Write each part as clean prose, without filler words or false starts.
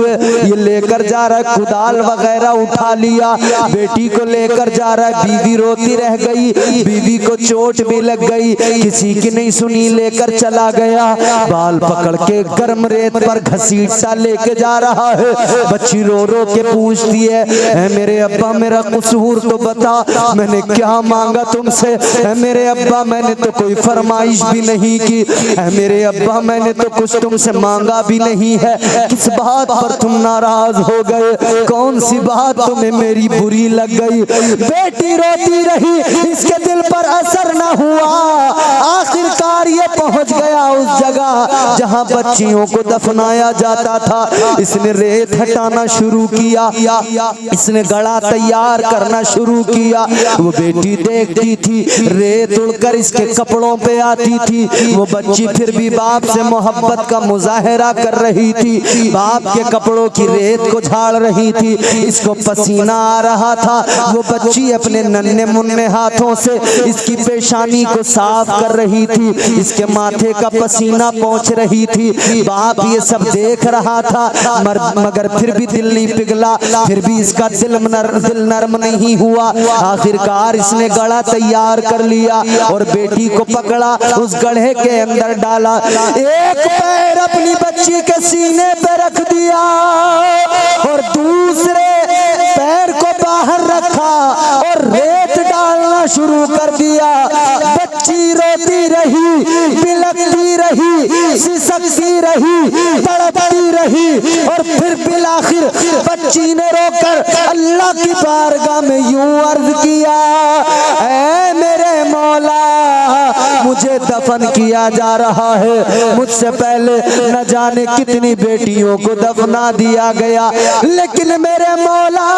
हुए। ये लेकर जा रहा है, कुदाल वगैरह उठा लिया, बेटी को लेकर जा रहा है। बीवी रोती रह गई, बीवी को चोट भी लग गई, किसी की नहीं सुनी, लेकर चला गया। बाल पकड़ के गर्म रेत पर घसीटता लेके जा रहा है। बच्ची रो रो के पूछती है, मेरे अब्बा मेरा कसूर तो बता, मैंने क्या मांगा तुमसे? मेरे अब्बा मैंने तो कोई फरमाइश भी नहीं की, मेरे अब्बा मैंने तो कुछ तुमसे मांगा भी नहीं है, किस बात पर तुम नाराज हो गए? कौन सी बात तुम्हें मेरी बुरी लग गई? बेटी रोती रही, इसके दिल पर असर न हुआ। आखिरकार ये पहुंच गया उस जगह जहां बच्चियों को दफनाया जाता था। इसने रेत हटाना शुरू किया, इसने गड़ा तैयार करना शुरू किया। वो बेटी देखती थी, रेत उड़कर इसके कपड़ों पे आती थी। वो बच्ची फिर भी बाप से मोहब्बत का मुजाहरा कर रही थी, बाप के कपड़ों की रेत को झाड़ रही थी। इसको पसीना आ रहा था, वो बच्ची अपने नन्हे मुन्ने हाथों से इसकी पेशानी को साफ कर रही थी, इसके माथे का पसीना पहुंच रही थी। बाप ये सब देख रहा था, मगर फिर भी दिल नहीं पिघला, फिर भी इसका दिल नरम नहीं हुआ। आखिरकार इसने गड़ा तैयार कर लिया और बेटी को पकड़ा, उस गड्ढे के अंदर डाला। एक पैर अपनी बच्ची के सीने पे रख दिया और दूसरे पैर को बाहर रखा और रेत डालना शुरू कर दिया। बच्ची रोती रही, बिलखती रही, सिसकती रही, तड़पती रही और फिर बिलाखिर बच्ची ने रोकर अल्लाह की बारगाह में यूं अर्ज किया, ऐ मेरे मौला, मुझे दफन किया जा रहा है, मुझसे पहले न जाने कितनी बेटियों को दफना दिया गया, लेकिन मेरे मौला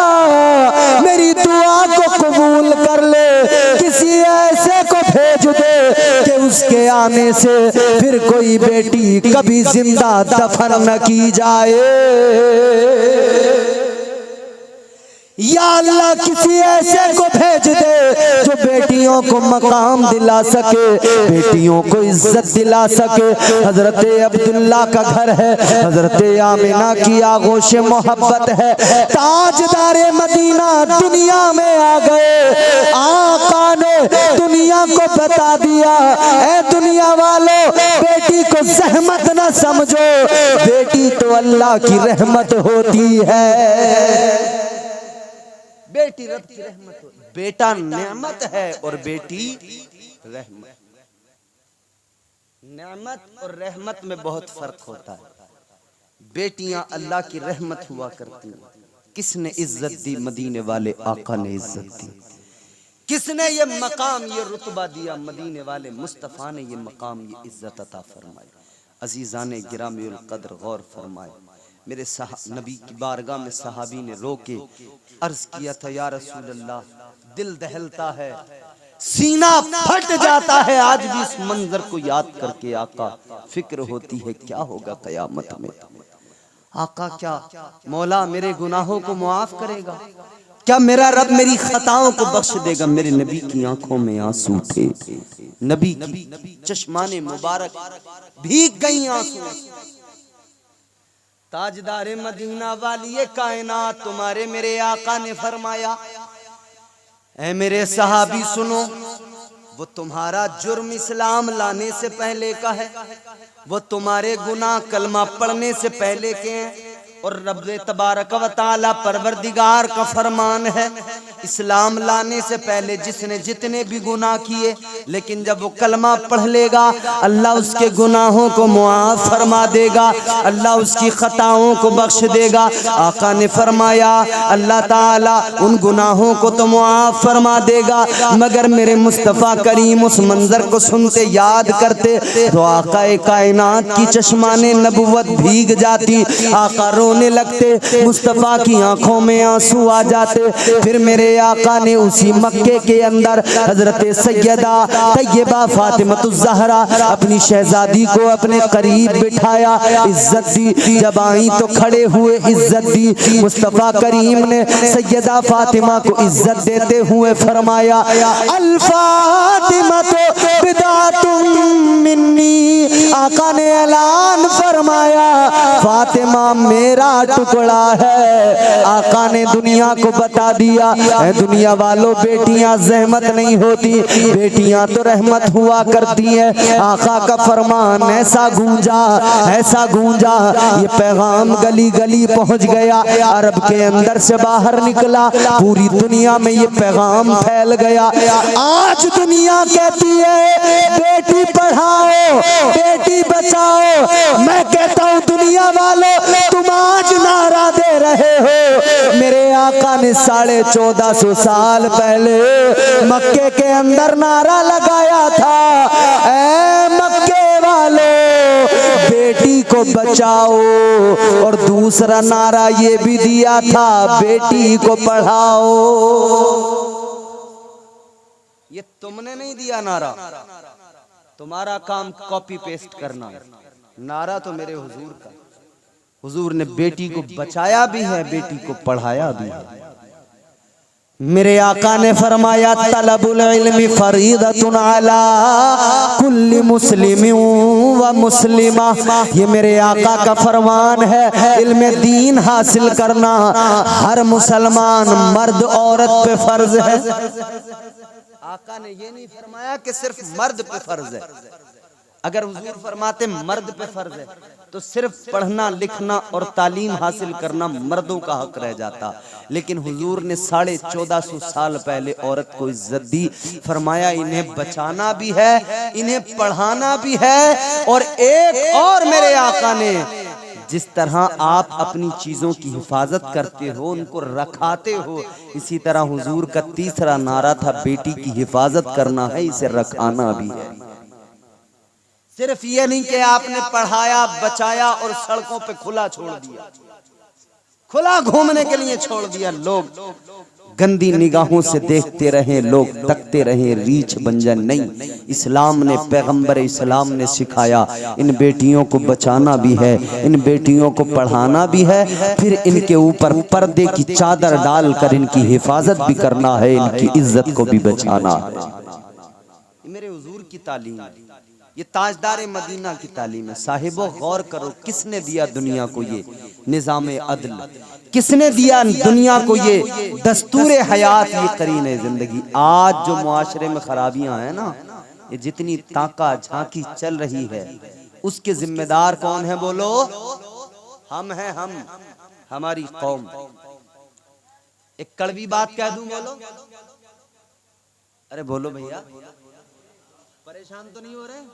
मेरी दुआ को कबूल कर ले, किसी ऐसे को भेज दे कि उसके आने से फिर कोई बेटी कभी जिंदा दफन न की जाए। या अल्लाह किसी ऐसे को भेज दे जो बेटियों को मकाम दिला सके, बेटियों को इज्जत दिला सके। हजरत अब्दुल्ला का घर है, हजरत आमिना की आगोश मोहब्बत है। ताजदारे मदीना दुनिया में आ गए, आका ने दुनिया को बता दिया, ऐ दुनिया वालों, बेटी को जहमत न समझो, बेटी तो अल्लाह की रहमत होती है। बेटी रब की रहमत हो, बेटा नेमत है और बेटी रहमत। नेमत और रहमत में बहुत फर्क होता है। बेटियां अल्लाह की रहमत हुआ करती हैं। किसने इज्जत दी? मदीने वाले आका ने इज्जत दी। किसने ये मकाम, ये रुतबा दिया? मदीने वाले मुस्तफ़ा ने ये मकाम, ये इज्जत अता फरमाई। अजीज़ाने गिरामीउल कद्र गौर फरमाए, मेरे नबी की बारगाह में सहाबी ने रोके अर्ज किया था, या रसूल अल्लाह, दिल दहलता है, सीना फट जाता है आज भी इस मंजर को याद करके। आका, फिक्र होती है क्या होगा कयामत में। आका, क्या मौला मेरे गुनाहों को मुआफ करेगा? क्या मेरा रब मेरी खताओं को बख्श देगा? मेरे नबी की आंखों में आंसू थे, नबी की चश्माने मुबारक भीग गई आंसू। ताजदारे मदीना वाली कायनात, तुम्हारे मेरे आका ने फरमाया, ऐ मेरे सहाबी सुनो, वो तुम्हारा जुर्म इस्लाम लाने से पहले का है, वो तुम्हारे गुनाह कलमा पढ़ने से पहले के हैं। और रब तबारक व तआला परवरदिगार का फरमान है, इस्लाम लाने से पहले जिसने जितने भी गुनाह किए, लेकिन जब वो कलमा पढ़ लेगा अल्लाह उसके गुनाहों को मुआफ फरमा देगा, अल्लाह उसकी खताओं को बख्श देगा। आका ने फरमाया, अल्लाह ताला उन गुनाहों को तो मुआफ फरमा देगा, मगर मेरे मुस्तफ़ा करीम उस मंजर को सुनते याद करते तो आका कायनात की चश्माने नबुवत भीग जाती। आका रोने लगते, मुस्तफ़ा की आंखों में आंसू आ जाते। फिर मेरे मेरे आका ने उसी मक्के के अंदर हजरत सैयदा तैयबा फातिमतुज़्ज़हरा अपनी शहजादी को अपने करीब बिठाया, इज्जत दी। जब आई तो खड़े हुए इज्जत दी। मुस्तफ़ा करीम ने सैयदा फातिमा को इज्जत देते हुए फरमाया, अल फातिमा तो बिदातुम मिन्नी। आका ने ऐलान फरमाया फातिमा मेरा टुकड़ा है। आका ने दुनिया को बता दिया, दुनिया वालों बेटियां जहमत नहीं होती, बेटियां तो रहमत हुआ करती है। आका का फरमान ऐसा गूंजा, ऐसा गूंजा, ये पैगाम गली गली पहुंच गया, अरब के अंदर से बाहर निकला, पूरी दुनिया में ये पैगाम फैल गया। आज दुनिया कहती है बेटी पढ़ाओ, बेटी बचाओ। मैं कहता हूँ दुनिया वालों तुम आज नारा दे रहे हो, मेरे आका ने 1450 साल पहले मक्के के अंदर नारा लगाया था, ऐ मक्के वालों बेटी को बचाओ। और दूसरा नारा ये भी दिया था बेटी को पढ़ाओ। ये तुमने नहीं दिया नारा, तुम्हारा काम कॉपी पेस्ट करना है। नारा तो मेरे हुजूर का, हुजूर ने बेटी को बचाया भी है, बेटी को पढ़ाया भी है। मेरे आका ने फरमाया तलबुल इल्मी फरीदतुन अला कुल्ली मुस्लिमिन व मुस्लिमा। ये मेरे आका का फरमान है, इल्म दीन हासिल करना हर मुसलमान मर्द औरत पे फर्ज है। आका ने ये नहीं फरमाया कि सिर्फ मर्द पे फर्ज है। अगर हुजूर फरमाते मर्द पे फर्ज है तो सिर्फ पढ़ना लिखना और तालीम हासिल करना मर्दों का हक रह जाता। लेकिन हुजूर ने 1450 साल पहले औरत को इज्जत दी, फरमाया इन्हें बचाना भी है, इन्हें पढ़ाना भी है। और एक और मेरे आका ने जिस तरह आप अपनी चीजों की हिफाजत करते हो, उनको रखाते हो, इसी तरह हुजूर का तीसरा नारा था बेटी की हिफाजत करना है, इसे रखाना भी है। सिर्फ ये नहीं कि आपने पढ़ाया बचाया और सड़कों पे खुला छोड़ दिया, खुला घूमने के लिए छोड़ दिया, लोग गंदी निगाहों से देखते रहे, लोग तकते रहे, रीछ बंजन नहीं। इस्लाम ने, पैगंबर इस्लाम ने सिखाया इन बेटियों को बचाना भी है, इन बेटियों को पढ़ाना भी है, फिर इनके ऊपर पर्दे की चादर डालकर इनकी हिफाजत भी करना है, इनकी इज्जत को भी बचाना है। मेरे हुजूर की तालीम, ये ताजदार मदीना की तालीम है। साहिबो गौर करो, किसने दिया दुनिया को ये निज़ाम अदल, किसने दिया दुनिया को ये दस्तूर हयात, ये करीने जिंदगी। आज जो मुआशरे में खराबियां हैं ना, ये जितनी ताका झांकी चल रही है, उसके जिम्मेदार कौन है बोलो? हम हैं, हम, हमारी कौम। एक कड़वी बात कह दूं, बोलो, अरे बोलो भैया, परेशान तो नहीं हो रहे?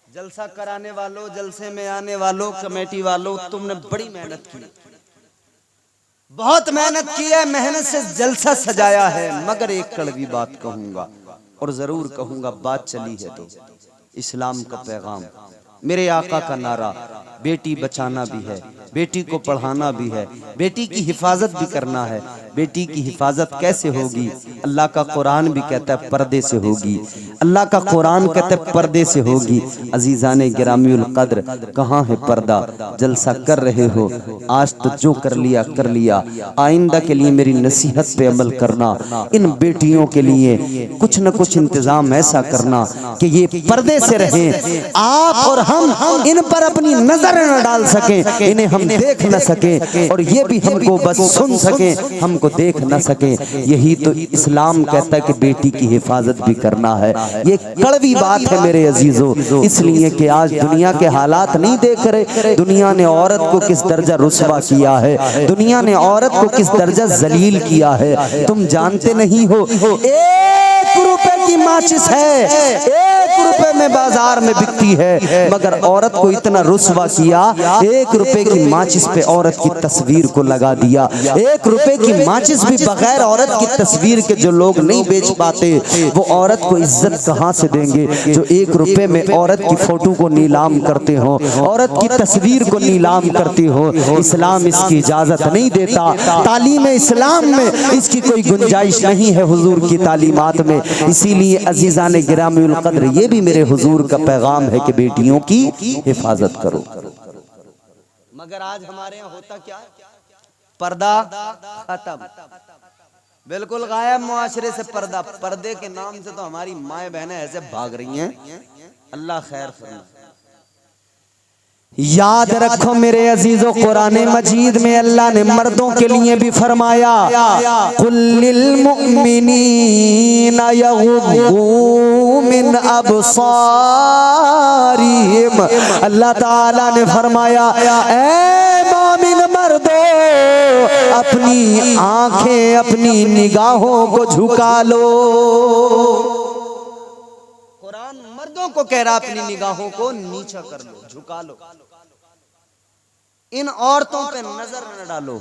जलसा कराने वालों, जलसे में आने वालों, कमेटी वालों, तुमने बड़ी मेहनत की, बहुत मेहनत की है, मेहनत से जलसा सजाया है। मगर एक कड़वी बात कहूंगा, और जरूर कहूंगा, बात चली है तो इस्लाम का पैगाम, मेरे आका का नारा, बेटी बचाना भी है, बेटी को पढ़ाना भी है, बेटी की हिफाजत भी करना है। बेटी की हिफाजत कैसे होगी? अल्लाह का कुरान भी कहता है पर्दे से होगी, अल्लाह का कुरान कहता है पर्दे से होगी। अजीजाने गिरामीउल कद्र, कहाँ है पर्दा? जलसा कर रहे हो, आज तो जो कर लिया कर लिया। आइंदा के लिए मेरी नसीहत पे अमल करना, इन बेटियों के लिए कुछ न कुछ इंतजाम ऐसा करना कि ये पर्दे से रहें, आप और हम इन पर अपनी नजर न डाल सके, इन्हें हम देख न सके, और ये भी हमको बस सुन सके, हमको देख न सके। यही तो इस्लाम कहता है कि बेटी की हिफाजत भी करना है। ये कड़वी बात है मेरे अजीजों, इसलिए कि आज दुनिया के हालात नहीं देख रहे, दुनिया ने औरत को किस दर्जा रुस्वा किया है, दुनिया ने औरत को किस दर्जा जलील किया है, तुम जानते नहीं हो। 1 रुपए की माचिस है, 1 रुपए में बाजार में बिकती है, मगर औरत को इतना रुस्वा किया, 1 रुपए की माचिस पे औरत की तस्वीर को लगा दिया। 1 रुपए की माचिस भी बगैर औरत की तस्वीर के जो लोग नहीं बेच पाते, वो औरत को इज्जत कहाँ से देंगे जो 1 रुपए में औरत की फोटो को नीलाम करते हो, औरत की तस्वीर को नीलाम करते हो। इस्लाम इसकी इजाजत नहीं देता। तालीम इस्लाम में इसकी कोई गुंजाइश नहीं है हुजूर की तालीमात में। इसीलिए अजीजान गिरामीउल कद्र, ये भी मेरे हुजूर का पैगाम है कि बेटियों की हिफाजत करो। मगर आज हमारे यहाँ होता क्या है, पर्दा खत्म, बिल्कुल गायब मुआशरे से पर्दा। पर्दे के नाम से तो हमारी माए बहनें ऐसे भाग रही हैं, अल्लाह खैर फरमाए। याद रखो मेरे अजीजों, कुरान मजीद में अल्लाह ने मर्दों के लिए भी फरमाया, कुल्लिल मुमिनीना यग़ुद्दू मिन अब्सारिहिम। अल्लाह ताला ने फरमाया, ऐ मोमिन मर्दों, अपनी आंखें, अपनी निगाहों को झुका लो। कुरान मर्दों को कह रहा अपनी निगाहों को नीचा कर लो, झुका लो। इन औरतों पे नजर न डालो,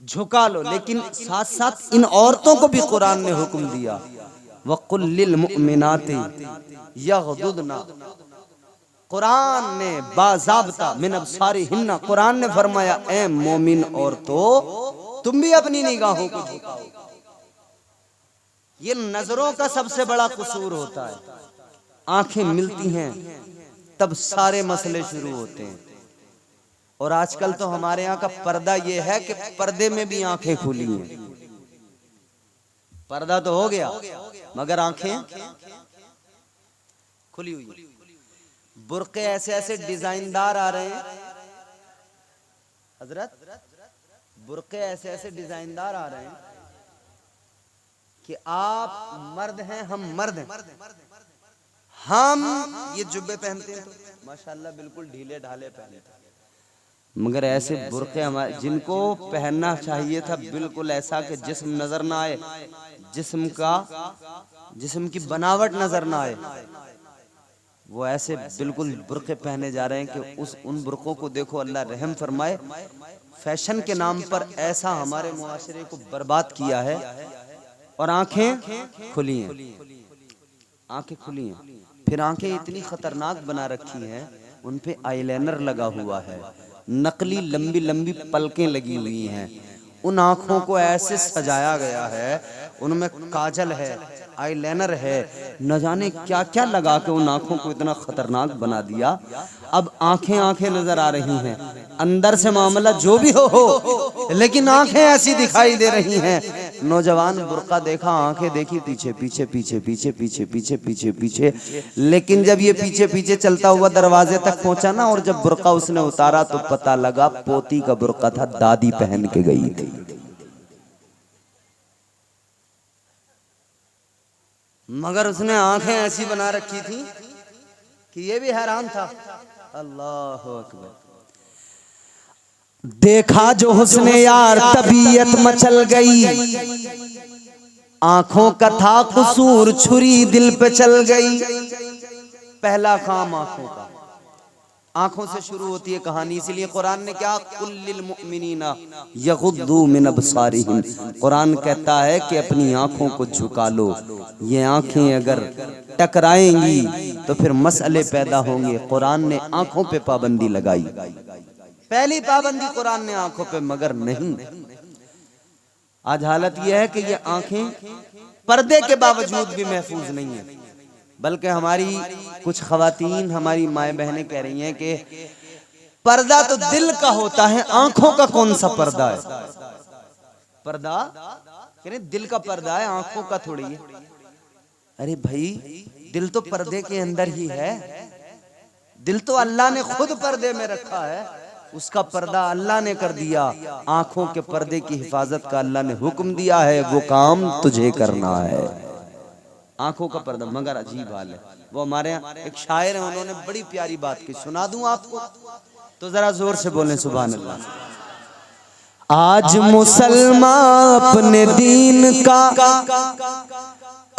झुका लो। लेकिन साथ साथ इन औरतों को भी कुरान ने हुक्म दिया, वक़ुल लिल मुमिनाति यग़दुदना। कुरान ने बाज़ाब्ता मिन अब्सारिहिन्ना, कुरान ने फरमाया, ऐ मोमिन औरतों, तुम भी अपनी निगाहों को झुकाओ। ये नजरों का सबसे बड़ा कसूर होता है। आंखें मिलती हैं तब सारे मसले शुरू होते हैं। और आजकल तो हमारे यहाँ का पर्दा ये है कि पर्दे में भी आंखें खुली हैं। पर्दा तो हो गया मगर आंखें खुली हुई। बुर्के ऐसे ऐसे डिजाइनदार आ रहे हैं हजरत, बुर्के ऐसे ऐसे डिजाइनदार आ रहे हैं कि आप मर्द हैं, हम मर्द हैं, हम ये जुब्बे पहनते हैं तो माशाल्लाह बिल्कुल ढीले ढाले पहनते हैं, मगर ऐसे बुर्के हमारे जिनको पहनना चाहिए था बिल्कुल ऐसा कि जिस्म नजर ना आए, जिस्म की बनावट नजर ना आए, वो ऐसे बिल्कुल बुर्के पहने जा रहे हैं कि उन बुर्कों को देखो, अल्लाह रहम फरमाए। फैशन के नाम पर ऐसा हमारे मुआशरे को बर्बाद किया है। और आंखें खुली हैं, आंखें खुली हैं, फिर आंखें इतनी खतरनाक बना रखी हैं, उन पे आईलाइनर लगा हुआ है, नकली लंबी लंबी पलकें लगी हुई हैं, उन आंखों को ऐसे सजाया गया है, उनमें काजल है, आईलाइनर है, न जाने क्या क्या लगा के उन आंखों को इतना खतरनाक बना दिया। अब आंखें आंखें नजर आ रही हैं, अंदर से मामला जो भी हो लेकिन आंखें ऐसी दिखाई दे रही हैं। नौजवान बुर्का देखा, आंखें देखी, पीछे पीछे पीछे पीछे पीछे पीछे पीछे पीछे, लेकिन जब ये पीछे पीछे चलता हुआ दरवाजे तक पहुंचा ना, और जब बुर्का उसने उतारा तो पता लगा पोती का बुर्का था, दादी पहन के गई थी। मगर उसने आंखें ऐसी बना रखी थी कि ये भी हैरान था। अल्लाह अकबर। देखा जो हुस्ने यार, तबीयत मचल गई, आंखों का था कसूर, छुरी दिल पे चल गई। पहला काम आंखों का, आंखों से शुरू होती है कहानी। इसलिए कुरान ने क्या, कुल्लिल मुमिनीना यग़ुद्दू मिन अब्सारिहिम, कुरान कहता है कि अपनी आंखों को झुका लो। ये आंखें अगर टकराएंगी तो फिर मसले पैदा होंगे। कुरान ने आंखों पे पाबंदी लगाई, पहली पाबंदी कुरान ने आंखों पे, मगर नहीं। आज हालत यह है कि ये आंखें पर्दे के बावजूद भी महफूज नहीं है, बल्कि हमारी कुछ खवातीन, हमारी माए बहनें कह रही हैं कि पर्दा तो दिल का होता है, आंखों का कौन सा पर्दा है? पर्दा कह रहे दिल का पर्दा है, आंखों का थोड़ी है। अरे भाई, दिल तो पर्दे के अंदर ही है, दिल तो अल्लाह ने खुद पर्दे में रखा है, उसका पर्दा अल्लाह ने कर दिया। आंखों के पर्दे की हिफाजत का अल्लाह ने हुक्म दिया है, वो काम तुझे करना है, आंखों का पर्दा। मगर अजीब हाल है, वो हमारे यहाँ एक शायर है, उन्होंने बड़ी प्यारी बात की, सुना दूं आपको? तो जरा जोर से बोलें सुभान अल्लाह। आज मुसलमान अपने दीन का,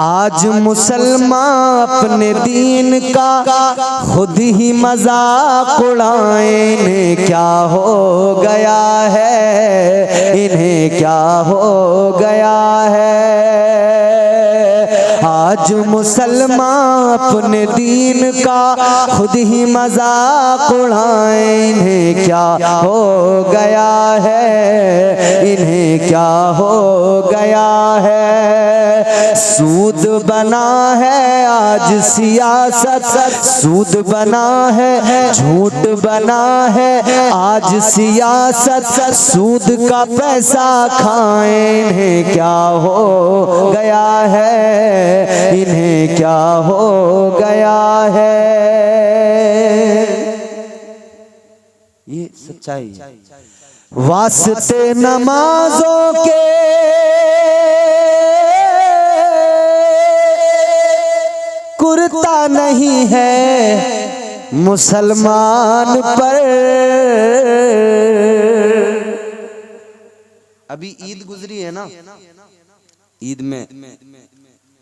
आज मुसलमान अपने दीन का खुद ही मजाक उड़ाए, इन्हें क्या हो गया है, इन्हें क्या हो गया है। आज मुसलमान अपने दीन का खुद ही मजाक उड़ाएं, इन्हें क्या हो गया है, इन्हें क्या हो गया है। सूद बना है आज सियासत, सूद बना है, झूठ बना है आज सियासत, सूद का पैसा खाएं, इन्हें क्या हो गया है, इन्हें क्या हो गया है। ये सच्चाई। वास्ते नमाजों के कुर्ता नहीं है मुसलमान पर। अभी ईद गुजरी है ना, ईद में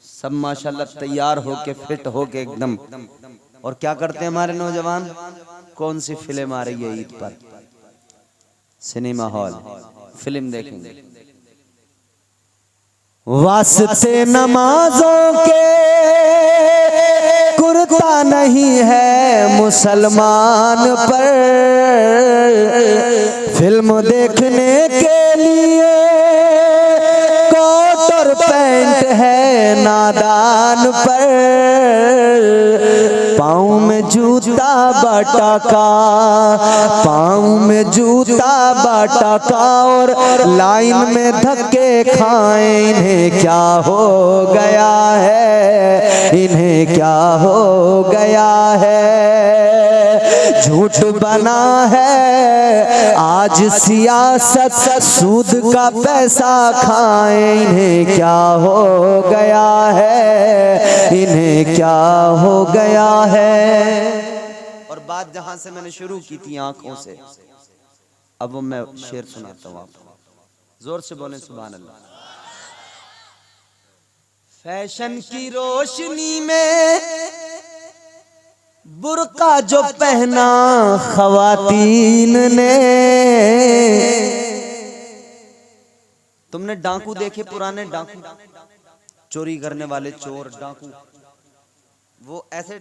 सब माशाल्लाह तैयार होके फिट होके एकदम, और क्या करते हैं हमारे नौजवान, कौन सी फिल्म आ रही है ईद पर, सिनेमा हॉल फिल्म देखेंगे। वास्ते नमाजों के कुर्ता नहीं है मुसलमान पर, फिल्म देखने के लिए कोट और पैंट है नादान पर। पाँव में जूता बाटा का, पाँव में जूता बाटा का, और लाइन में धक्के खाएं, इन्हें क्या हो गया है, इन्हें क्या हो गया है। झूठ बना है आज सियासत, सूद का पैसा खाएं, इन्हें क्या हो गया है, इन्हें क्या हो गया है। और बात जहां से मैंने शुरू की थी आंखों से, अब वो मैं शेर सुनाता हूँ आपको, जोर से बोलें सुभान अल्लाह। फैशन की रोशनी में बुर्का जो पहना खवातीन ने। तुमने डाकू देखे, पुराने डाकू, चोरी करने वाले चोर डाकू, वो ऐसे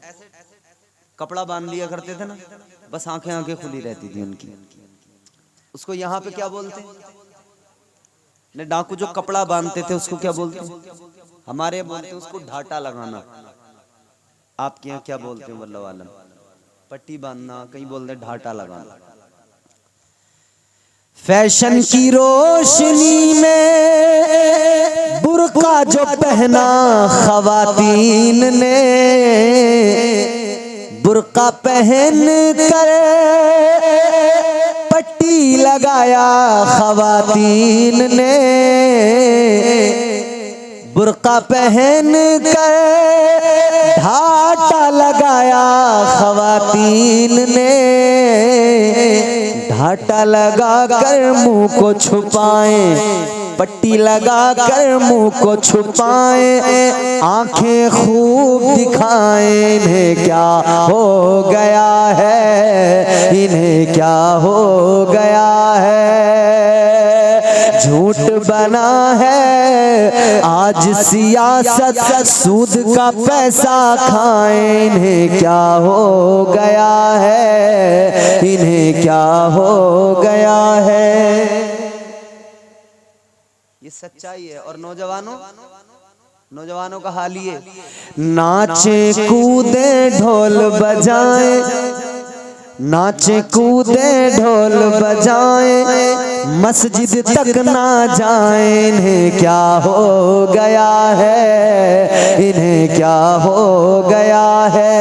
कपड़ा बांध लिया करते थे ना, बस आंखें आंखें खुली रहती थी उनकी। उसको यहाँ पे क्या बोलते हैं? डाकू जो कपड़ा बांधते थे उसको क्या बोलते हैं? हमारे बोलते हैं उसको ढाटा लगाना। आपके यहाँ क्या बोलते हैं? वल्लाह आलम। पट्टी बांधना, कहीं बोलते हैं ढाटा लगाना। फैशन की रोशनी में बुर्का जो पहना खवातीन ने, बुर्का पहन कर पट्टी लगाया खवातीन ने, बुर्का पहन कर ढाटा लगाया खवातीन ने। ढाटा लगा कर मुंह को छुपाएं, पट्टी लगा कर मुंह को छुपाएं, आंखें खूब दिखाएं, इन्हें क्या हो गया है, इन्हें क्या हो गया है। झूठ बना है आज सियासत, सूद का पैसा खाएं, इन्हें क्या हो गया है, इन्हें क्या हो गया है। ये सच्चाई है। और नौजवानों का हाल ये, नाचे कूदे ढोल बजाए, नाचे कूदे ढोल बजाए, मस्जिद तक ना जाए, इन्हें क्या हो गया है, इन्हें क्या हो गया है।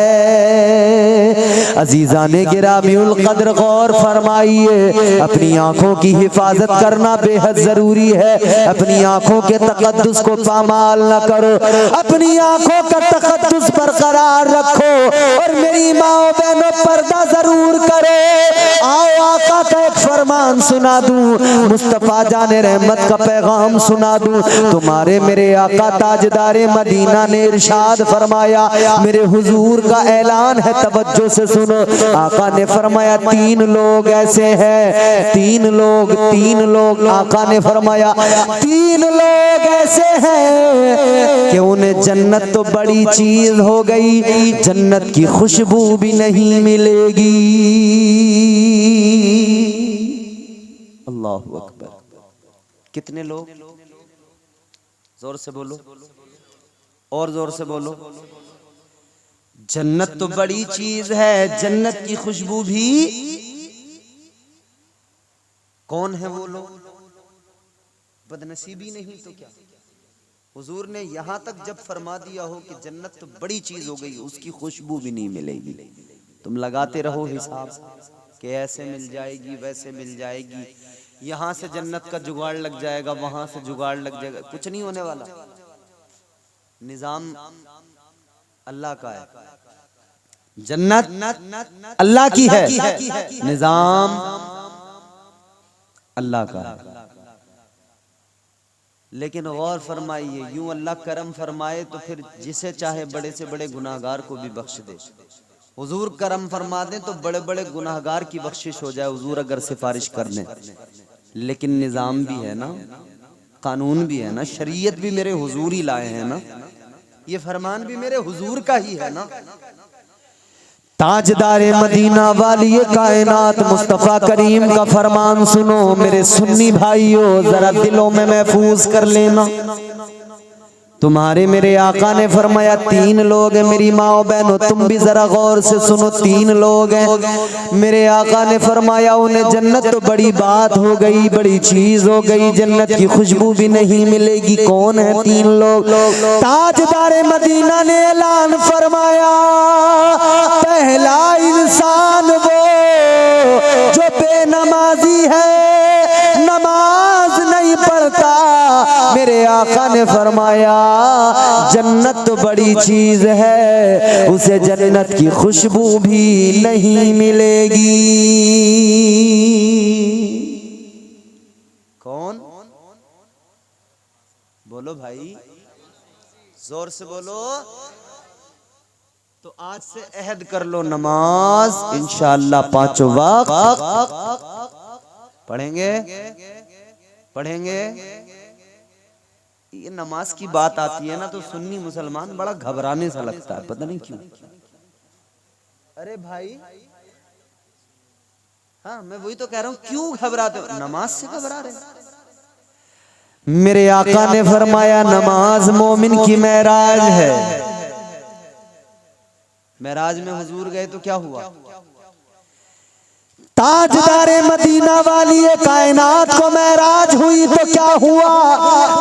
अजीज़ाने गिरामीउल क़द्र गौर फरमाइए, अपनी आंखों की हिफाजत करना बेहद जरूरी है। अपनी आंखों के तक़द्दुस को पामाल न करो, अपनी आंखों का तक़द्दुस बरकरार रखो। और मेरी माओ बहनों, पर्दा जरूर करो। आओ आका का एक फरमान सुना दूं, मुस्तफा जाने रहमत का पैगाम सुना दूं। तुम्हारे मेरे आका ताजदारे मदीना ने इरशाद फरमाया, मेरे हुजूर का ऐलान है, तवज्जो से सुन सुनो। आका ने फरमाया 3 लोग ऐसे हैं, 3 लोग आका ने फरमाया 3 लोग ऐसे हैं कि उन्हें जन्नत तो बड़ी चीज हो गई, जन्नत की खुशबू भी नहीं मिलेगी। अल्लाहु अकबर। कितने लोग? जोर से बोलो, और जोर से बोलो। जन्नत तो बड़ी चीज है, जन्नत की खुशबू भी। कौन है वो लोग? बदनसीबी नहीं तो क्या? हुजूर ने यहां तक जब फरमा दिया हो कि जन्नत तो बड़ी चीज हो गई, उसकी खुशबू भी नहीं मिलेगी। तुम लगाते रहो हिसाब कि ऐसे मिल जाएगी, वैसे मिल जाएगी, यहां से जन्नत का जुगाड़ लग जाएगा, वहां से जुगाड़ लग जाएगा, कुछ नहीं होने वाला। निजाम अल्लाह का है, जन्नत अल्लाह की है, निजाम अल्लाह का है। लेकिन गौर फरमाइए, यूं अल्लाह करम फरमाए तो फिर जिसे चाहे बड़े से बड़े गुनाहगार को भी बख्श दे। हुजूर करम फरमा दें तो बड़े बड़े गुनाहगार की बख्शिश हो जाए, हुजूर अगर सिफारिश कर दें। लेकिन निजाम भी है ना, कानून भी है ना, शरीयत भी मेरे हुजूर ही लाए हैं ना, ये फरमान भी मेरे हुजूर का ही है ना। ताजदारे मदीना वाली कायनात मुस्तफ़ा करीम का फरमान सुनो मेरे सुन्नी भाइयों, जरा दिलों में महफूज कर लेना। तुम्हारे मेरे आका ने फरमाया 3 लोग हैं। मेरी माओ बहनों तुम भी जरा गौर से सुनो, 3 लोग हैं। मेरे आका ने फरमाया उन्हें जन्नत तो बड़ी बात हो गई, बड़ी चीज हो गई, जन्नत की खुशबू भी नहीं मिलेगी। कौन है 3 लोग? ताजदारे मदीना ने ऐलान फरमाया, पहला इंसान वो जो बेनमाजी है, नमाज नहीं पढ़ता। मेरे आका ने फरमाया जन्नत तो बड़ी चीज है, उसे जन्नत की खुशबू भी नहीं मिलेगी। कौन? बोलो भाई, जोर से बोलो। तो आज से अहद कर लो, नमाज इंशाअल्लाह 5 वक्त पढ़ेंगे। ये नमाज की बात आती है ना तो सुन्नी मुसलमान बड़ा घबराने सा लगता है, पता नहीं क्यों। अरे भाई, हाँ मैं वही तो कह रहा हूं, क्यों घबराते हो? नमाज से घबरा रहे। मेरे आका ने फरमाया नमाज मोमिन की मेराज है। मेराज में हुजूर गए तो क्या हुआ? ताजदारे मदीना वाली कायनात को मेराज हुई तो क्या हुआ?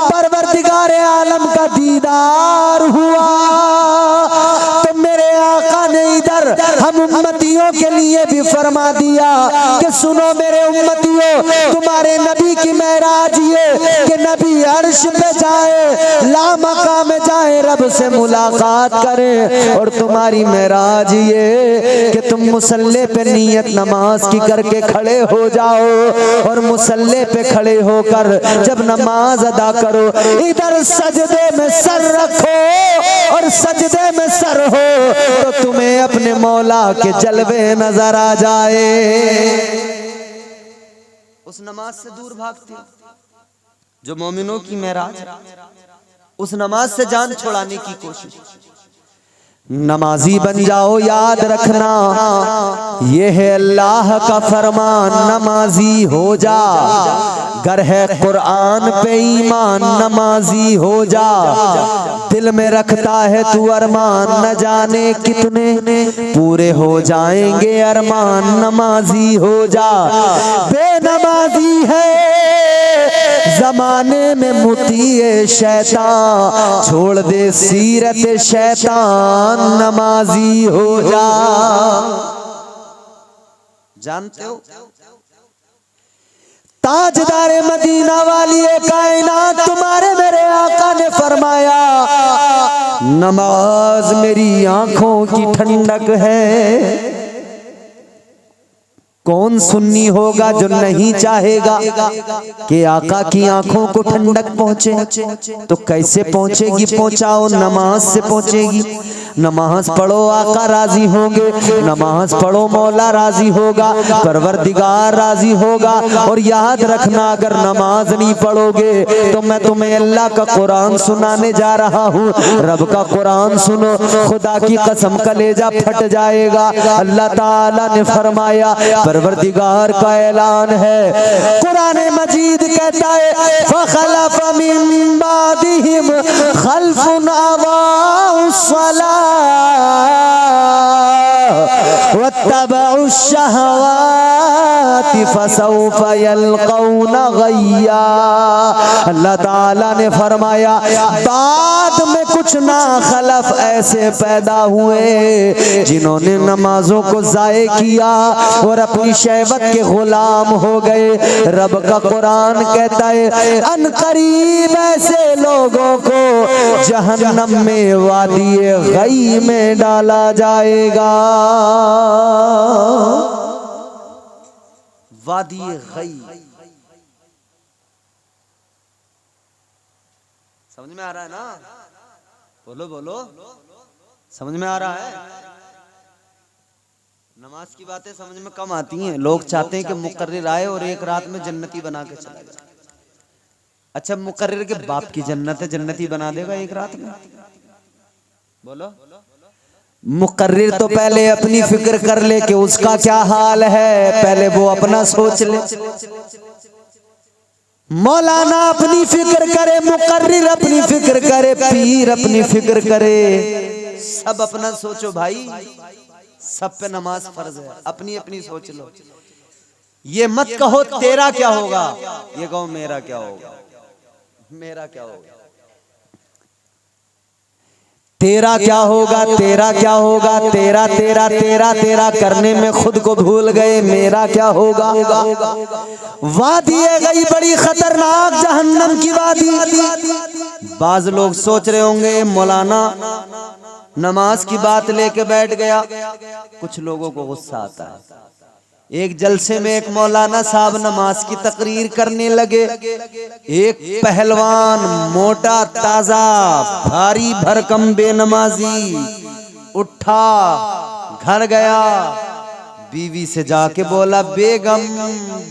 परवरदिगारे आलम का दीदार हुआ। तो मेरे आका ने इधर हम उम्मतियों के लिए भी फरमा दिया कि सुनो मेरे उम्मतियों, तुम्हारे नबी की मेराज ये कि नबी अर्श पे जाए, लामका में जाए, रब से मुलाकात करे। और तुम्हारी मेराज ये कि तुम मुसल्ले पे नियत नमाज की करके खड़े हो जाओ, और मुसल्ले पे खड़े होकर जब नमाज अदा करो, इधर सजदे में सर रखो और सजदे में सर हो तो तुम्हें अपने मौला के जलवे नजर आ जाए। उस नमाज से दूर भागते जो मोमिनों की मेराज, उस नमाज से जान छुड़ाने की कोशिश। नमाजी बन जाओ, याद रखना ये है अल्लाह का फरमान, नमाजी हो जा। गर है कुरान पे ईमान, नमाजी हो जा। दिल में रखता है तू अरमान, न जाने कितने पूरे हो जाएंगे अरमान, नमाजी हो जा। बेनमाजी है जमाने में मुतीए शैतान, छोड़ दे सीरत शैतान, नमाजी हो जा। जानते हो ताजदारे मदीना वाली कायनात तुम्हारे मेरे आका ने फरमाया नमाज मेरी आंखों की ठंडक है। कौन सुन्नी होगा जो नहीं चाहेगा कि आका की आंखों को ठंडक पहुंचे? तो कैसे पहुंचेगी? पहुंचाओ, नमाज से पहुंचेगी। नमाज पढ़ो आका राजी होंगे, नमाज पढ़ो मौला राजी होगा, परवरदिगार राजी होगा। और याद रखना अगर नमाज नहीं पढ़ोगे तो मैं तुम्हें अल्लाह का कुरान सुनाने जा रहा हूँ। रब का कुरान सुनो, खुदा की कसम कलेजा फट जाएगा। अल्लाह ताला ने फरमाया, परवरदिगार का ऐलान है, कुरान मजीद कहता है फखलफ मिन बादिहिम खल्फुन अदाउस्सलाह वत्तबउश्शहवाति फसौफ यल्कौना गय्या। अल्लाह ताला ने फरमाया, बाद में कुछ ना खलफ ऐसे पैदा हुए जिन्होंने नमाजों को जाये किया और अपनी शहवत के गुलाम हो गए। रब का कुरान कहता है, अनकरीब ऐसे लोगों को जहन्नम में वादी गई में डाला जाएगा। वादी गई, समझ में आ रहा है ना? बोलो बोलो, समझ में आ रहा है? नमाज की बातें समझ में कम आती हैं। लोग चाहते हैं कि मुकर्रिर आए और एक रात में जन्नती बना के चला जाए। अच्छा, मुकर्रिर के बाप की जन्नत है, जन्नती बना देगा एक रात में? बोलो। मुकर्रिर तो पहले अपनी फिक्र कर ले कि उसका क्या हाल है, पहले वो अपना सोच ले। मौलाना अपनी फिक्र करे, मुकर्रिर अपनी फिक्र करे, पीर अपनी फिक्र करे, सब अपना सोचो भाई। सब पे नमाज फर्ज है, अपनी अपनी सोच लो। ये मत कहो तेरा क्या होगा, ये कहो मेरा क्या होगा। मेरा क्या होगा, तेरा क्या होगा, तेरा क्या होगा। तेरा तेरा तेरा तेरा करने में खुद को भूल गए, मेरा क्या होगा। वादी गई बड़ी खतरनाक जहन्नम की वादी। बाज लोग सोच रहे होंगे मौलाना नमाज की बात लेके बैठ गया। कुछ लोगों को गुस्सा आता है। एक जलसे में एक मौलाना साहब नमाज की तकरीर करने लगे। एक पहलवान मोटा ताजा भारी भरकम बेनमाजी उठा, घर गया, बीवी से जाके बोला, बेगम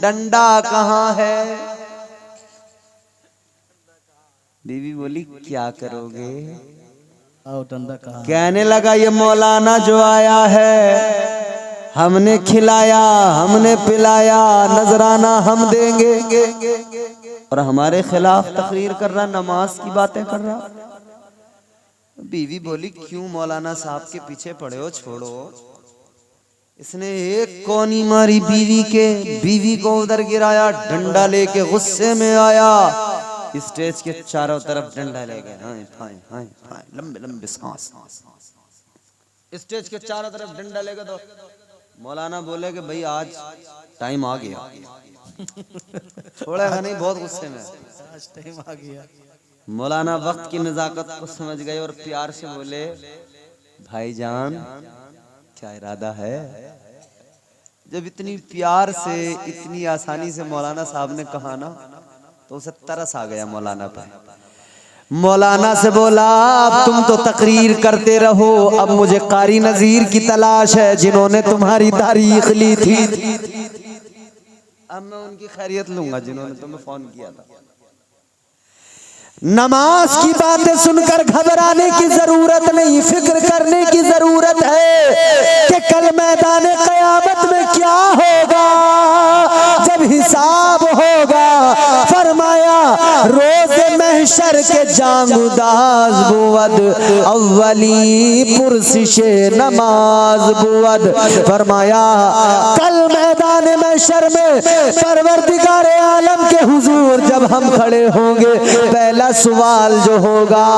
डंडा कहाँ है। बीवी बोली, क्या करोगे। डंडा कहाँ। कहने लगा, ये मौलाना जो आया है हमने खिलाया, हमने पिलाया, नजराना हम देंगे, और हमारे खिलाफ तकरीर कर रहा, नमाज की बातें कर रहा। बीवी बोली, क्यों मौलाना साहब के पीछे पड़े हो, छोड़ो। इसने एक कोनी मारी बीवी के, बीवी को उधर गिराया, डंडा लेके गुस्से में आया, स्टेज के चारों तरफ डंडा ले गए, लंबे लंबे सांस। स्टेज के चारों तरफ डंडा लेके तो मौलाना बोले कि भाई आज टाइम आ गया। छोड़ेगा नहीं, बहुत गुस्से में, आज टाइम आ गया। मौलाना वक्त की नजाकत को समझ गए और प्यार से बोले, भाईजान क्या इरादा है। जब इतनी प्यार से इतनी आसानी से मौलाना साहब ने कहा ना, तो उसे तरस आ गया मौलाना पर। मौलाना से बोला, अब तुम तो तकरीर करते रहो, अब मुझे कारी नजीर की तलाश है जिन्होंने तुम्हारी तारीख ली थी। अब मैं उनकी खैरियत लूंगा जिन्होंने तुम्हें फोन किया था। नमाज की बातें सुनकर घबराने की जरूरत नहीं, फिक्र करने की जरूरत है कि कल मैदान क़यामत में क्या होगा जब हिसाब होगा। फरमाया, रोज़ महशर के जांगुदाज बुवद, अव्वली पुरसिशे नमाज बुवद। फरमाया, कल मैदान महशर में परवरदिगार आलम के हुजूर जब हम खड़े होंगे, पहला सवाल जो होगा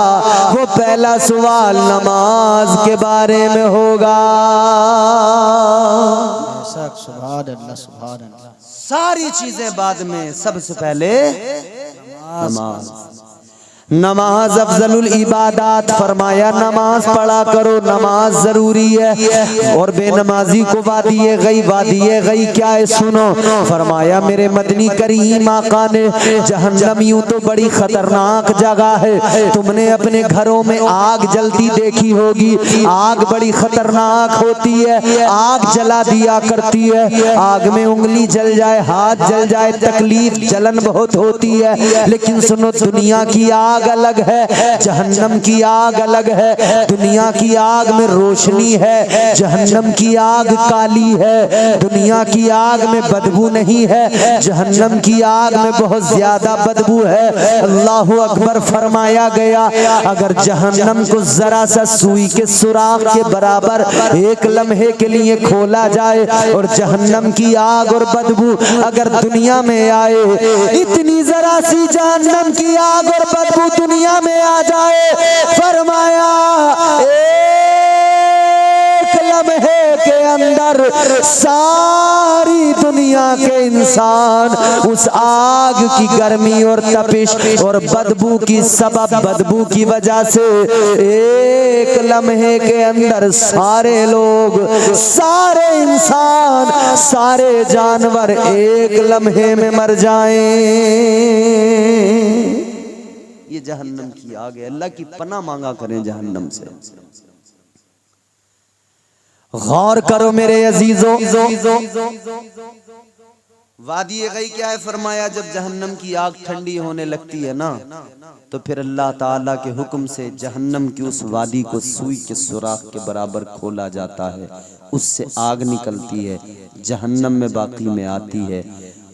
वो पहला सवाल नमाज के बारे में होगा। सुभान अल्लाह, सुभान अल्लाह। सारी चीजें बाद में, सबसे पहले नमाज। नमाज अफजलुल इबादात, फरमाया नमाज पढ़ा करो, नमाज जरूरी है। और बेनमाजी को वादिये गई, वादिये गई क्या है सुनो, फरमाया मेरे मदनी करीम आका ने, जहन्नम यूं तो बड़ी खतरनाक जगह है, तुमने अपने घरों में आग जलती देखी होगी, आग बड़ी खतरनाक होती है, आग जला दिया करती है, आग में उंगली जल जाए, हाथ जल जाए, तकलीफ जलन बहुत होती है। लेकिन सुनो, दुनिया की आग अलग है, जहन्नम की आग अलग है। दुनिया की आग में रोशनी है, जहन्नम की आग काली है। दुनिया की आग में बदबू नहीं है, जहन्नम की आग में बहुत ज्यादा बदबू है। अल्लाहु अकबर फरमाया गया, अगर जहन्नम को जरा सा सुई के सुराख के बराबर एक लम्हे के लिए खोला जाए और जहन्नम की आग और बदबू अगर दुनिया में आए, इतनी जरा सी जहन्नम की आग और बदबू दुनिया में आ जाए, फरमाया एक लम्हे के अंदर सारी दुनिया के इंसान उस आग की गर्मी और तपिश और बदबू की सबब, बदबू की वजह से एक लम्हे के अंदर सारे लोग, सारे इंसान, सारे जानवर एक लम्हे में मर जाएं। ये जहन्नम की आग है, अल्लाह की पनाह मांगा करें जहन्नम से। गौर करो मेरे अजीजों, वादी गई क्या है, फरमाया जब जहन्नम की आग ठंडी होने लगती है ना, तो फिर अल्लाह ताला के हुक्म से जहन्नम की उस वादी को सुई के सुराख के बराबर खोला जाता है, उससे आग निकलती है, जहन्नम में बाकी में आती है।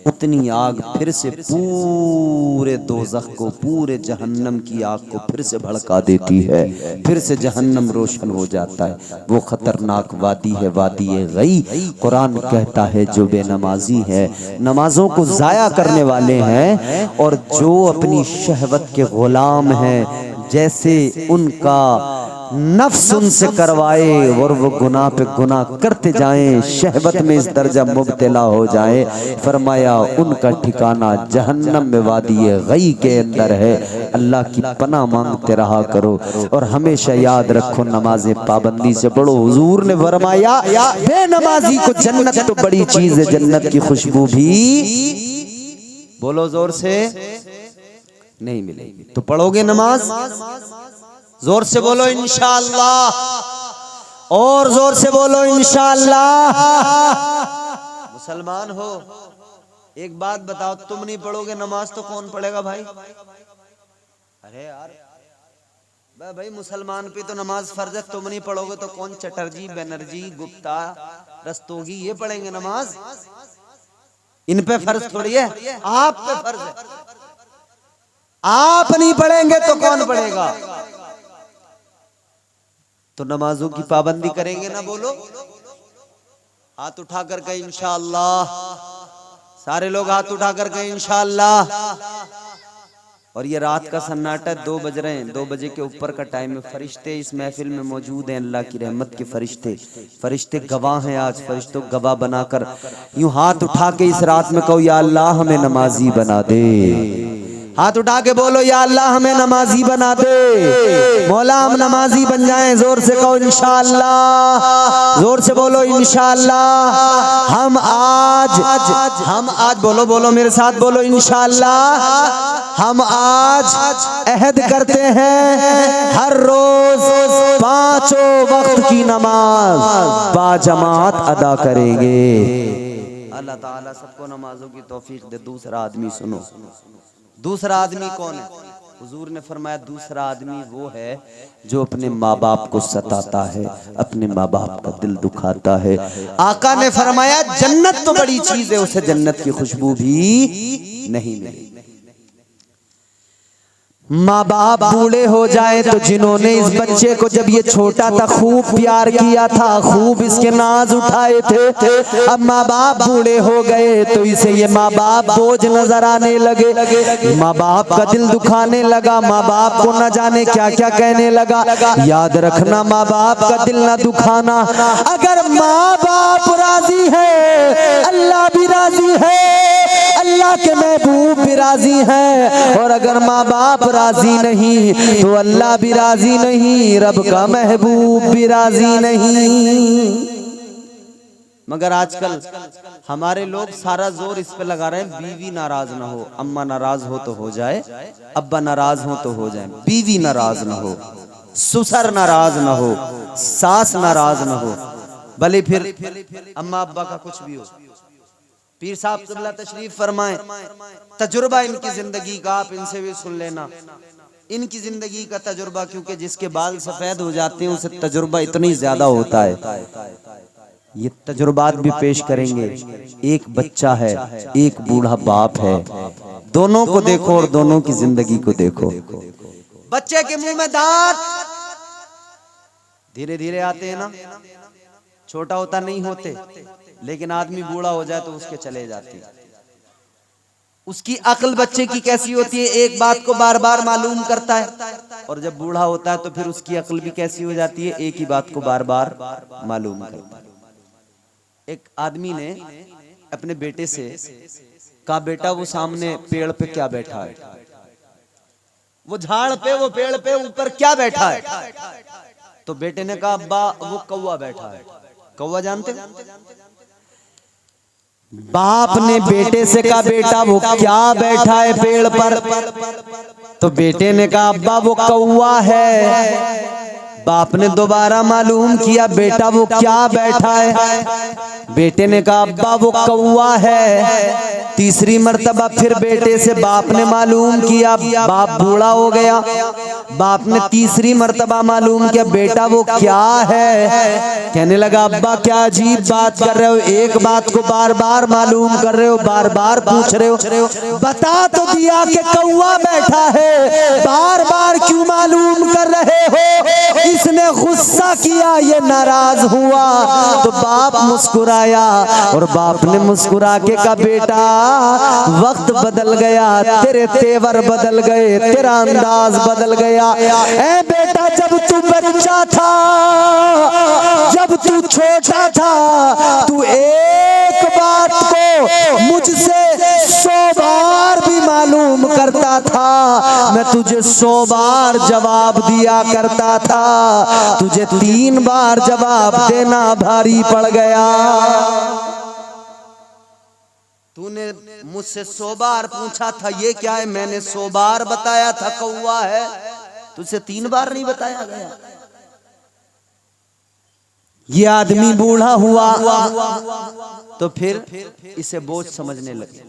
उतनी आग फिर से पूरे दोज़ख को, पूरे जहन्नम की आग को फिर से भड़का देती है, फिर से जहन्नम रोशन हो जाता है। वो खतरनाक वादी है, वादी गई। कुरान कहता है जो बेनमाजी है, नमाजों को जाया करने वाले हैं, और जो अपनी शहवत के गुलाम हैं, जैसे उनका नफ्स उनसे करवाए और वो गुनाह पे गुनाह करते जाएं, शहवत में इस दर्जा मुब्तला हो जाए, फरमाया उनका ठिकाना जहन्नम में वादी गई के अंदर है। अल्लाह की पनाह मांगते रहा करो और हमेशा याद रखो नमाज़ें पाबंदी से पढ़ो। हुजूर ने फरमाया बेनमाजी को जन्नत तो बड़ी चीज है, जन्नत की खुशबू भी, बोलो जोर से, नहीं मिलेगी। तो पढ़ोगे नमाज, जोर से बोलो इंशाअल्लाह, और जोर से बोलो इंशाअल्लाह। मुसलमान हो, एक बात बताओ, तुम नहीं पढ़ोगे नमाज तो कौन पढ़ेगा भाई? अरे यार भाई, मुसलमान पे तो नमाज फर्ज है, तुम नहीं पढ़ोगे तो कौन? चटर्जी, बनर्जी, गुप्ता, रस्तोगी ये पढ़ेंगे नमाज? इन पे फर्ज थोड़ी है, आप पे फर्ज है। आप नहीं पढ़ेंगे तो कौन पढ़ेगा? तो नमाजों की पाबंदी करेंगे ना, बोलो, हाथ उठा कर कहें इंशाअल्लाह। सारे लोग हाथ उठा कर कहें इंशाअल्लाह। और ये रात का सन्नाटा, 2 बज रहे हैं, 2 बजे के ऊपर का टाइम है। फरिश्ते इस महफिल में मौजूद हैं, अल्लाह की रहमत के फरिश्ते, फरिश्ते गवाह हैं। आज फरिश्तों गवाह बनाकर यूं हाथ उठा के इस रात में कहो या अल्लाह हमें नमाजी बना दे। हाथ उठा के बोलो या अल्लाह हमें नमाजी बना दे, मौला हम नमाजी बन जाएं। जोर से कहो इंशाअल्लाह, जोर से बोलो इंशाअल्लाह। हम आज बोलो, बोलो मेरे साथ बोलो इंशाअल्लाह। हम आज अहद करते हैं हर रोज 5 वक्त की नमाज बाजमात अदा करेंगे। अल्लाह ताला सबको नमाजों की तौफीक दे। दूसरा आदमी सुनो, दूसरा आदमी कौन है? हुजूर ने फरमाया दूसरा आदमी वो है जो अपने माँ बाप को सताता है, अपने माँ बाप का दिल दुखाता है। आका ने फरमाया जन्नत तो बड़ी चीज है, उसे जन्नत की खुशबू भी नहीं मिलेगी। माँ बाप बूढ़े हो जाए तो जिन्होंने इस बच्चे को जब ये छोटा था खूब प्यार किया था, खूब इसके नाज उठाए थे, अब माँ बाप बूढ़े हो गए तो इसे ये माँ बाप बोझ नजर आने लगे, माँ बाप का दिल दुखाने लगा, माँ बाप को न जाने क्या क्या कहने लगा। याद रखना, माँ बाप का दिल न दुखाना। अगर माँ बाप राजी है, अल्लाह भी राजी है, अल्लाह के महबूब भी राजी हैं, और अगर माँ बाप राजी नहीं तो अल्लाह भी राजी नहीं, रब का महबूब भी राजी नहीं। मगर आजकल हमारे लोग सारा जोर इस पे लगा रहे हैं, बीवी नाराज ना हो, अम्मा नाराज हो तो हो जाए, अब्बा नाराज हो तो हो जाए, बीवी नाराज ना हो, ससुर नाराज ना हो, सास नाराज ना हो, भले फिर अम्मा अब्बा का कुछ भी हो। पीर साहब क़िबला तशरीफ फरमाए, तजुर्बा इनकी जिंदगी का, आप इनसे भी सुन लेना, इनकी जिंदगी का तजुर्बा, क्योंकि जिसके बाल सफेद हो जाते हैं उसे तजुर्बा इतनी ज्यादा होता है। ये तजुर्बात भी पेश करेंगे। एक बच्चा है, एक बूढ़ा बाप है, दोनों को देखो और दोनों की जिंदगी को देखो। बच्चे के मुंह में दांत धीरे धीरे आते हैं ना, छोटा होता नहीं होते, लेकिन आदमी बूढ़ा हो जाए तो उसके चले जाते हैं। उसकी अक्ल बच्चे की कैसी होती है, एक बात को बार बार मालूम करता है, और जब बूढ़ा होता है तो फिर उसकी अक्ल भी कैसी हो जाती है, एक ही बात को बार बार मालूम करता है। एक आदमी ने अपने बेटे से कहा, बेटा वो सामने पेड़ पे क्या बैठा है, वो झाड़ पे, वो पेड़ पे ऊपर क्या बैठा है? तो बेटे ने कहा, अब्बा वो कौवा बैठा है। कौवा जानते? बाप ने बेटे से कहा, बेटा वो क्या बैठा है पेड़ पर? तो बेटे ने कहा, अब्बा वो कौवा है। बाप ने दोबारा मालूम किया, बेटा वो क्या बैठा है? बेटे ने कहा, अब्बा वो कौवा है। तीसरी मर्तबा फिर बेटे से बाप ने मालूम किया, बाप बूढ़ा हो गया, बाप ने तीसरी मर्तबा मालूम किया, बेटा वो क्या है? कहने लगा, अब्बा क्या अजीब बात कर रहे हो, एक बात को बार बार मालूम कर रहे हो, बार बार पूछ रहे हो, बता तो दिया कि कौवा बैठा है, बार बार क्यों मालूम कर रहे हो? इसने गुस्सा किया, ये नाराज हुआ। तो बाप मुस्कुराया, और बाप ने मुस्कुरा के कहा, बेटा वक्त बदल गया, तेरे तेवर बदल गए, तेरा अंदाज बदल गया। ए बेटा, जब तू बच्चा था, जब तू छोटा था, तू एक बात को मुझसे 100 बार भी मालूम करता था, मैं तुझे 100 बार जवाब दिया करता था, तुझे 3 बार जवाब देना भारी पड़ गया। तूने मुझसे 100 बार पूछा था ये क्या है, मैंने 100 बार बताया था कौवा है, तुझसे 3 बार नहीं बताया गया। ये आदमी बूढ़ा हुआ तो फिर इसे बोझ समझने लगे।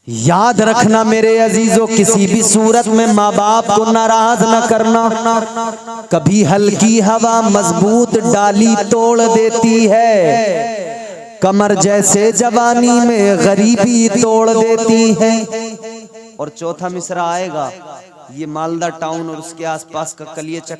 याद रखना मेरे अजीजों, किसी भी सूरत में माँ बाप को नाराज न करना। कभी हल्की हवा मजबूत डाली तोड़ देती है, कमर जैसे जवानी में गरीबी तोड़ देती है। और चौथा मिसरा आएगा, ये मालदा टाउन और उसके आसपास का कलियाचक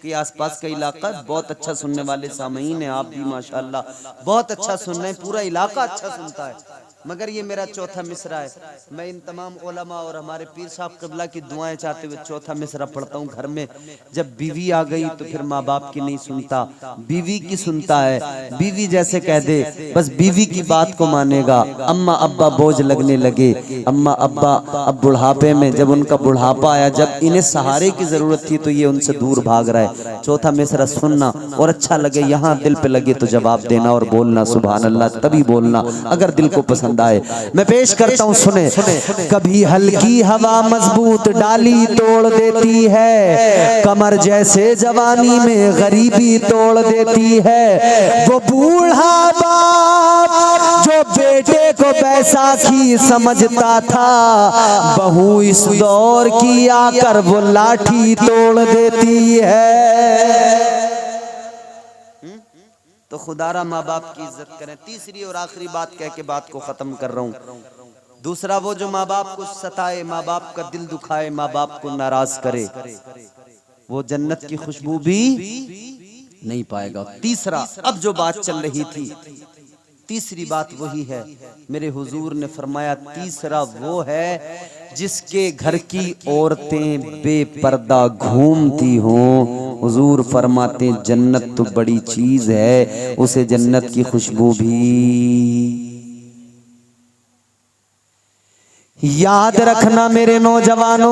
के आसपास का इलाका बहुत अच्छा सुनने वाले सामईन हैं, आप भी माशाल्लाह बहुत अच्छा सुन रहे हैं, पूरा इलाका अच्छा सुनता है। मगर ये मेरा चौथा मिसरा है। मैं इन तमाम उलमा और हमारे पीर साहब क़िबला की दुआएं चाहते हुए चौथा मिसरा पढ़ता हूँ। घर में जब बीवी आ गई तो फिर माँ बाप की नहीं सुनता, बीवी की सुनता है। बीवी जैसे कह दे बस बीवी की बात को मानेगा। अम्मा अब्बा बोझ लगने लगे। अम्मा अब्बा अब बुढ़ापे में, जब उनका बुढ़ापा आया, जब इन्हें सहारे की जरूरत थी तो ये उनसे दूर भाग रहा है। चौथा मिसरा सुनना और अच्छा लगे, यहाँ दिल पे लगे तो जवाब देना और बोलना सुभान अल्लाह, तभी बोलना अगर दिल को पसंद आए। मैं पेश करता हूँ, सुने। कभी हल्की हवा मजबूत डाली तोड़ देती है, कमर जैसे जवानी में गरीबी तोड़ देती है। वो बूढ़ा बाप जो बेटे को बैसाखी समझता था, बहू इस दौर की आकर वो लाठी तोड़ देती है। तो खुदारा माँ बाप की इज्जत करें। तीसरी और आखिरी बात कह के बात को खत्म कर रहा हूँ। दूसरा, वो जो माँ बाप को सताए, माँ बाप का दिल दुखाए, माँ बाप को नाराज करे, वो जन्नत की खुशबू भी नहीं पाएगा। तीसरा, अब जो बात चल रही थी, तीसरी बात वही है। मेरे हुजूर ने फरमाया तीसरा वो है जिसके घर की औरतें बेपर्दा घूमती हों। हुजूर फरमाते जन्नत तो बड़ी चीज है, उसे जन्नत की खुशबू भी याद रखना मेरे नौजवानों,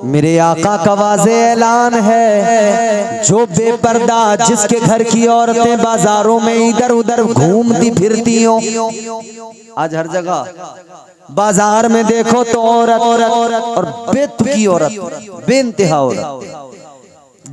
मेरे आका का वाज़े ऐलान है, जो बेपर्दा जिसके घर की औरतें बाजारों में इधर उधर घूमती फिरती हो, आज हर जगह बाजार में देखो तो औरत और बेतुकी औरत, बेइंतहा औरत,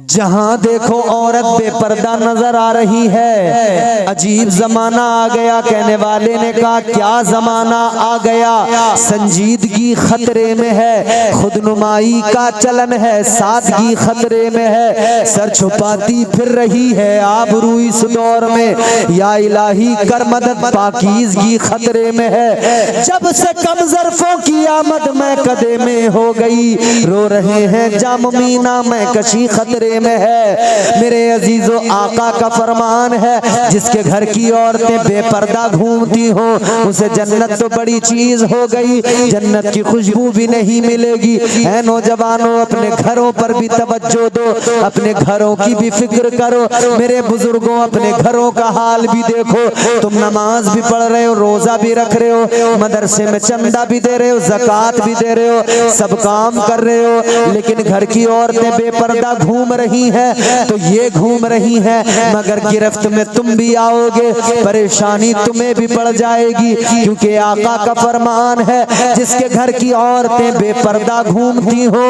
जहां देखो औरत बेपर्दा नजर आ रही है। अजीब जमाना आ गया, कहने वाले ने कहा क्या जमाना आ गया, संजीदगी खतरे में है, खुदनुमाई का चलन है, सादगी खतरे में है, सर छुपाती फिर रही है आबरू इस दौर में, या इलाही कर मदद, पाकीज़गी खतरे में है। जब से कम ज़र्फ़ों की आमद में कदे में हो गई, रो रहे हैं जामुमीना में कशी खतरे में है। मेरे अजीजों, आका का फरमान है, जिसके घर की औरतें बेपर्दा घूमती हो उसे जन्नत तो बड़ी चीज हो गई, जन्नत की खुशबू भी नहीं मिलेगी। ऐ नौजवानों, अपने घरों पर भी तवज्जो दो, अपने घरों की भी फिक्र करो। मेरे बुजुर्गों, अपने घरों का हाल भी देखो। तुम नमाज भी पढ़ रहे हो, रोजा भी रख रहे हो, मदरसे में चंदा भी दे रहे हो, ज़कात भी दे रहे हो, सब काम कर रहे हो, लेकिन घर की औरतें बेपर्दा घूम रही हैं, तो ये घूम रही हैं, मगर गिरफ्त में तुम भी आओगे, परेशानी तुम्हें भी पड़ जाएगी, क्योंकि आका का फरमान है, जिसके घर की औरतें बेपर्दा घूमती हो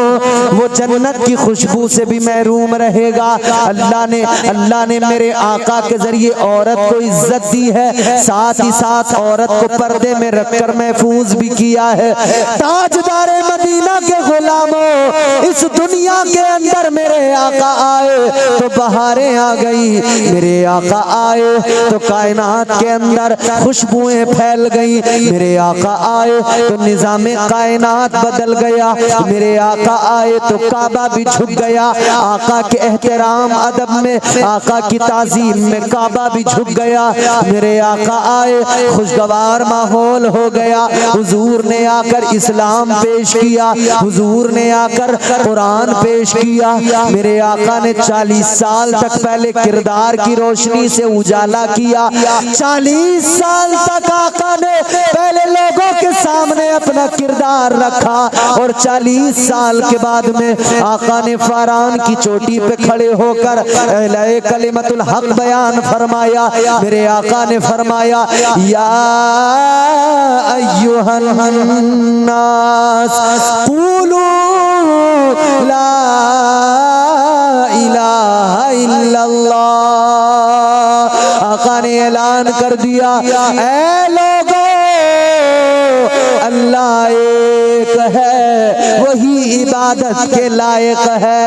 वो जन्नत की खुशबू से भी महरूम रहेगा। अल्लाह ने मेरे आका के जरिए औरत को इज्जत दी है, साथ ही साथ औरत को पर्दे में रखकर महफूज भी किया है। ताजदारे मदीना के गुलामों, इस दुनिया के अंदर मेरे आका आए तो बहारें आ गई, मेरे आका आए तो कायनात के अंदर खुशबुएं फैल गई, मेरे आका आए तो निज़ामे कायनात बदल गया, मेरे आका आए तो काबा भी झुक गया, आका के एहतराम अदब में, आका की ताज़ीम में काबा भी झुक गया। मेरे आका आए, खुशगवार माहौल हो गया, हुजूर ने आकर इस्लाम पेश किया, हुजूर ने आकर कुरान पेश किया। मेरे आका ने 40 साल तक पहले किरदार की रोशनी से उजाला किया, 40 साल तक आका ने पहले लोगों के सामने अपना किरदार रखा, और 40 साल के बाद में आका ने फरान की चोटी पे खड़े होकर अहले कलिमतुल हक बयान फरमाया। मेरे आका ने फरमाया, या अय्युहन नास क़ूलू ला इलाहा इल्लल्लाह। आका ने ऐलान कर दिया, ऐ लोगों, अल्लाह एक है, वही इबादत के लायक है,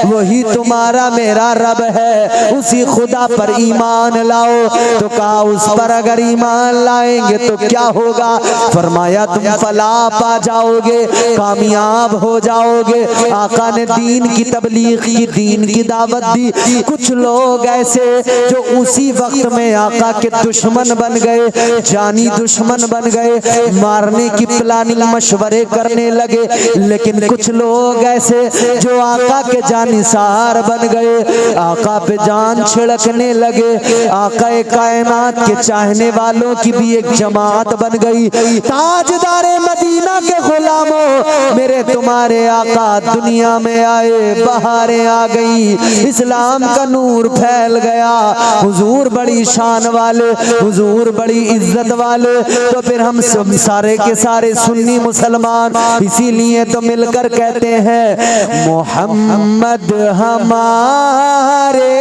वही तुम्हारा मेरा रब है, उसी खुदा पर ईमान लाओ। तो कहा, उस पर अगर ईमान लाएंगे तो क्या होगा? फरमाया, तुम फलाह पा जाओगे, कामयाब हो जाओगे। आका ने दीन की तबलीग की, दीन की दावत दी। कुछ लोग ऐसे जो उसी वक्त में आका के दुश्मन बन गए, जानी दुश्मन बन गए, मारने की प्लानिंग मशवरे करने लगे। लेकिन कुछ लोग ऐसे जो आका के जानिसार बन गए, आका पे जान छिड़कने लगे। आका कायनात के चाहने वालों की भी एक जमात बन गई। ताजदारे मदीना के गुलामों, मेरे तुम्हारे आका दुनिया में आए, बहारें आ गई, इस्लाम का नूर फैल गया। हुजूर बड़ी शान वाले, हुजूर बड़ी इज्जत वाले। तो फिर हम सब सारे के सारे सुन्नी मुसलमान इसीलिए तो मिलकर कहते हैं, मोहम्मद हमारे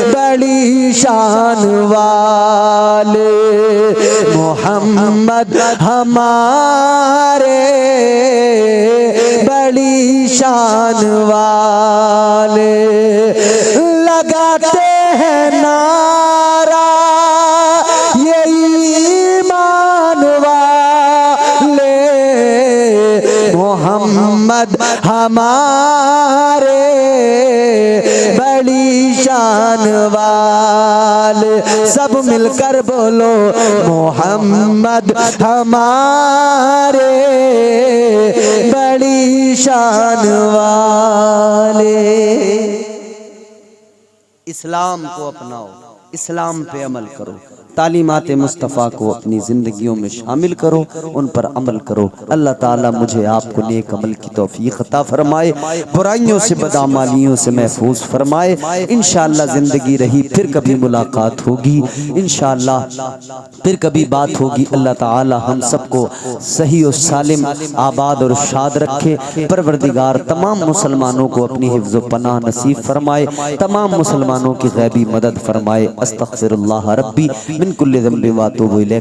बड़ी शान वाले, मोहम्मद हमारे बड़ी शान वाले। लगाते हैं नारा ये ईमान वाले, मोहम्मद हमारे बड़ी शान वाले। सब मिलकर बोलो, मोहम्मद हमारे बड़ी शान वाले। इस्लाम को अपनाओ, इस्लाम पे अमल करो, तालीमात मुस्तफ़ा को अपनी ज़िंदगियों में शामिल करो, उन पर अमल करो। अल्लाह ताला मुझे आपको नेक अमल की तौफीक अता फरमाए, बुराइयों से बदअमालियों से महफूज फरमाए। इंशाअल्लाह ज़िंदगी रही फिर कभी मुलाकात होगी, इंशाअल्लाह फिर कभी बात होगी। अल्लाह ताला हम सबको सही और सालिम, आबाद और शाद रखे। परवरदिगार तमाम मुसलमानों को अपनी हिफ्ज़ व पनाह नसीब फरमाए, तमाम मुसलमानों की गैबी मदद फरमाए। अस्तग़फिरुल्लाह रब्बी मिन कुल्लि ज़ंबि व अतूबु इलैह।